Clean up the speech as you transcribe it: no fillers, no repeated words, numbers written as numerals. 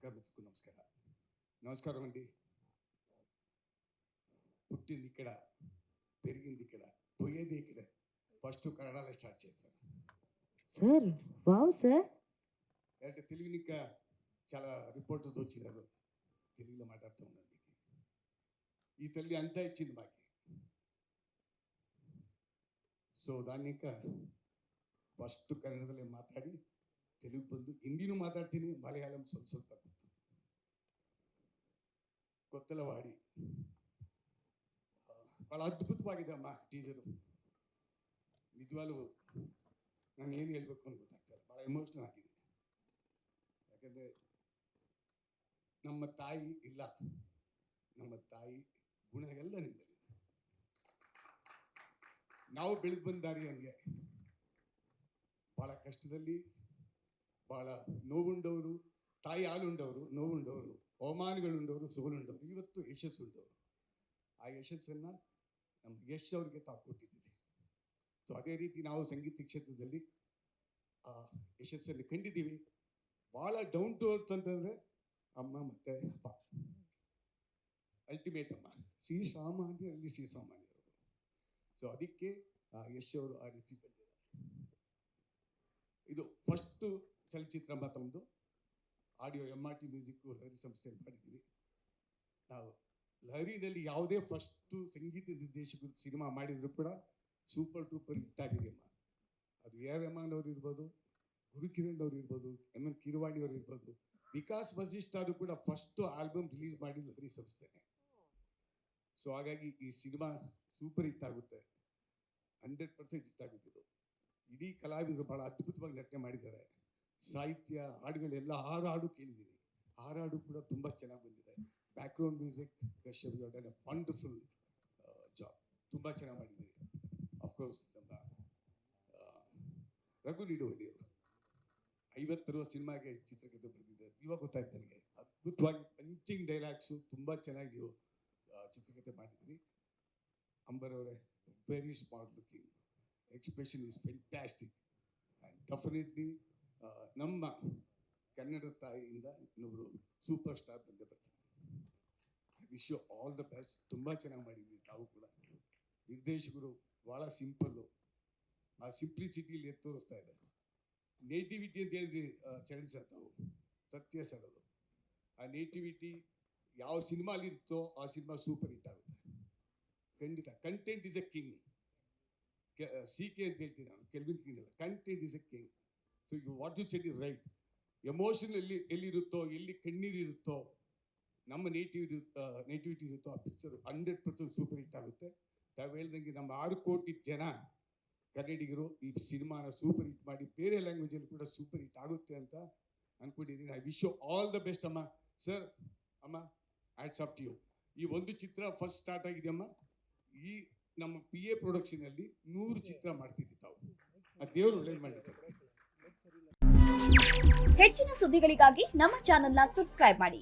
పత్రికా మిత్రులకు నమస్కారం అండి. పుట్టింది ఇక్కడ, పెరిగింది ఇక్కడ, పోయేది ఇక్కడ. ఫస్ట్ కన్నడలో స్టార్ట్ చేశాను సార్. Wow sir. అంటే తెలుగుని ఇంకా చాలా రిపోర్టర్స్ వచ్చినారు, తెలుగులో మాట్లాడుతూ ఉన్నాను. ఈ తల్లి అంతా ఇచ్చింది మాకి. ಸೊ దాన్ని ఇంకా ಫಸ್ಟ್ ಕನ್ನಡದಲ್ಲೇ ಮಾತಾಡಿ ತೆಲುಗು ಬಂದು ಹಿಂದಿನೂ ಮಾತಾಡ್ತೀನಿ, ಮಲಯಾಳಂ ಸ್ವಲ್ಪ ಗೊತ್ತು. ಕೊತ್ತಲವಾಡಿ ಭಾಳ ಅದ್ಭುತವಾಗಿದೆ ಅಮ್ಮ ಟೀಸರು. ನಿಜವಾಗ್ಲೂ ನಾನು ಏನು ಹೇಳ್ಬೇಕು ಅಂತ ಗೊತ್ತಾಗ್ತಾರೆ, ಭಾಳ ಎಮೋಷ್ನಲ್ ಆಗಿದೆ. ಯಾಕಂದರೆ ನಮ್ಮ ತಾಯಿ ಇಲ್ಲ, ನಮ್ಮ ತಾಯಿ ಗುಣ ಎಲ್ಲ ನಿಮ್ಮಲ್ಲಿ. ನಾವು ಬೆಳೆದು ಬಂದ ದಾರಿ ಹಂಗೆ ಭಾಳ ಕಷ್ಟದಲ್ಲಿ, ಭಾಳ ನೋವುಂಡವರು, ತಾಯಿ ಹಾಲುಂಡವರು, ನೋವುಂಡವರು, ಅವಮಾನಗಳುಂಡವರು, ಸೋಲುಂಡವರು, ಇವತ್ತು ಯಶಸ್ಸುಂಡವರು. ಆ ಯಶಸ್ಸನ್ನು ನಮ್ಮ ಯಶ್ ಅವ್ರಿಗೆ ತಾವು ಕೊಟ್ಟಿದ್ದೀವಿ. ಸೊ ಅದೇ ರೀತಿ ನಾವು ಸಂಗೀತ ಕ್ಷೇತ್ರದಲ್ಲಿ ಆ ಯಶಸ್ಸನ್ನು ಕಂಡಿದ್ದೀವಿ. ಭಾಳ ಡೌನ್ ಟು ಅರ್ತ್ ಅಂತಂದರೆ ಅಮ್ಮ ಮತ್ತು ಅಪ್ಪ, ಅಲ್ಟಿಮೇಟ್ ಅಮ್ಮ, ಶ್ರೀಸಾಮಾನ್ಯರಲ್ಲಿ ಶ್ರೀಸಾಮಾನ್ಯರು. ಸೊ ಅದಕ್ಕೆ ಯಶ್ ಅವರು ಆ ರೀತಿ ಬಂದಿದ್ದಾರೆ. ಇದು ಫಸ್ಟು ಚಲನಚಿತ್ರ ಮತ್ತೊಂದು ಆಡಿಯೋ MRT ಮ್ಯೂಸಿಕ್ಕು ಲಹರಿ ಸಂಸ್ಥೆಯಲ್ಲಿ ಮಾಡಿದ್ದೀವಿ ನಾವು. ಲಹರಿನಲ್ಲಿ ಯಾವುದೇ ಫಸ್ಟು ಸಂಗೀತ ನಿರ್ದೇಶಕರು ಸಿನಿಮಾ ಮಾಡಿದ್ರು ಕೂಡ ಸೂಪರ್ ಟೂಪರ್ ಹಿಟ್ ಆಗಿದೆ ಅಮ್ಮ. ಅದು AR ರೆಹಮಾನ್ ಅವರು ಇರ್ಬೋದು, ಗುರುಕಿರಣ್ ಅವರು ಇರ್ಬೋದು, MN ಕಿರವಾಣಿ ಅವರು ಇರ್ಬೋದು, ವಿಕಾಸ್ ವಸಿಷ್ಠ ಅದು ಕೂಡ ಫಸ್ಟು ಆಲ್ಬಮ್ ರಿಲೀಸ್ ಮಾಡಿದ ಲಹರಿ ಸಂಸ್ಥೆನೆ. ಸೊ ಹಾಗಾಗಿ ಈ ಸಿನಿಮಾ ಸೂಪರ್ ಹಿಟ್ ಆಗುತ್ತೆ, 100% ಹಿಟ್ ಆಗುತ್ತಿದ್ದು. ಇಡೀ ಕಲಾವಿದರು ಭಾಳ ಅದ್ಭುತವಾಗಿ ನಟನೆ ಮಾಡಿದ್ದಾರೆ. ಸಾಹಿತ್ಯ, ಹಾಡುಗಳೆಲ್ಲ 6 ಹಾಡು ಕೇಳಿದ್ದೀನಿ, 6 ಹಾಡು ಕೂಡ ತುಂಬ ಚೆನ್ನಾಗಿ ಬಂದಿದೆ. Background music Kashyap Gowda wonderful job, ತುಂಬ ಚೆನ್ನಾಗಿ ಮಾಡಿದ್ದೀರಿ. ಅಫ್ಕೋರ್ಸ್ ನಮ್ಮ ರಘು ನಿಡುವಲ್ಲಿ ಅವರು 50 ಸಿನಿಮಾಗೆ ಚಿತ್ರಕಥೆ ಬರೆದಿದ್ದಾರೆ. ಇವಾಗ ಗೊತ್ತಾಯ್ತು ನನಗೆ, ಅದ್ಭುತವಾಗಿ ಪಂಚಿಂಗ್ ಡೈಲಾಗ್ಸು ತುಂಬ ಚೆನ್ನಾಗಿ ನೀವು ಚಿತ್ರಕಥೆ ಮಾಡಿದ್ದೀರಿ. ಅಂಬರ್ ಅವರೇ, very smart looking, expression is fantastic. And definitely ನಮ್ಮ ಕನ್ನಡ ತಾಯಿಯಿಂದ ಇನ್ನೊಬ್ಬರು ಸೂಪರ್ ಸ್ಟಾರ್ ಬಂದೇ ಬರ್ತಾರೆ. I wish you all the best. ತುಂಬ ಚೆನ್ನಾಗಿ ಮಾಡಿದ್ವಿ ತಾವು ಕೂಡ. ನಿರ್ದೇಶಕರು ಭಾಳ ಸಿಂಪಲ್ಲು, ಆ ಸಿಂಪ್ಲಿಸಿಟಿಯಲ್ಲಿ ತೋರಿಸ್ತಾ ಇದ್ದಾರೆ. ನೇಟಿವಿಟಿ ಅಂತ ಹೇಳಿದ್ರಿ ಚರಣ್ ಸರ್, ತಾವು ಸತ್ಯ ಸರ್ ಅದು. ಆ ನೇಟಿವಿಟಿ ಯಾವ ಸಿನಿಮಾಲಿರುತ್ತೋ ಆ ಸಿನಿಮಾ ಸೂಪರ್ ಹಿಟ್ ಆಗುತ್ತೆ ಖಂಡಿತ. Content is a king. CK ಅಂತ ಹೇಳ್ತೀನಿ ನಾನು, ಕೆಲ್ವಿನ್ ಕ್ಲೀನ್ ಅಲ್ಲ. Content is a king. So you what you said is right. Emotion ಎಲ್ಲಿರುತ್ತೋ, ಎಲ್ಲಿ ಕಣ್ಣೀರಿರುತ್ತೋ, ನಮ್ಮ ನೇಟಿವಿಟಿ ಇರುತ್ತೋ, ಆ ಪಿಕ್ಚರು 100% ಸೂಪರ್ ಹಿಟ್ ಆಗುತ್ತೆ. ತಾವು ಹೇಳ್ದಂಗೆ ನಮ್ಮ 6 ಕೋಟಿ ಜನ ಕನ್ನಡಿಗರು ಈ ಸಿನಿಮಾನ ಸೂಪರ್ ಹಿಟ್ ಮಾಡಿ ಬೇರೆ ಲ್ಯಾಂಗ್ವೇಜಲ್ಲಿ ಕೂಡ ಸೂಪರ್ ಹಿಟ್ ಆಗುತ್ತೆ ಅಂತ ಅಂದ್ಕೊಂಡಿದ್ದೀನಿ. I wish you all the best ಅಮ್ಮ. ಸರ್, ಅಮ್ಮ, ಹ್ಯಾಟ್ಸ್ ಆಫ್ ಟು ಯು. ಈ ಒಂದು ಚಿತ್ರ ಫಸ್ಟ್ ಸ್ಟಾರ್ಟ್ ಆಗಿದೆಯಮ್ಮ. ಈ ನಮ್ಮ PA ಪ್ರೊಡಕ್ಷನಲ್ಲಿ 100 ಚಿತ್ರ ಮಾಡ್ತಿದ್ವಿ ತಾವು. ಆ ದೇವರು ಒಳ್ಳೇದು ಮಾಡಿರ್ತಾರೆ. ಹೆಚ್ಚಿನ ಸುದ್ದಿಗಳಿಗಾಗಿ ನಮ್ಮ ಚಾನೆಲ್ನ ಸಬ್ಸ್ಕ್ರೈಬ್ ಮಾಡಿ.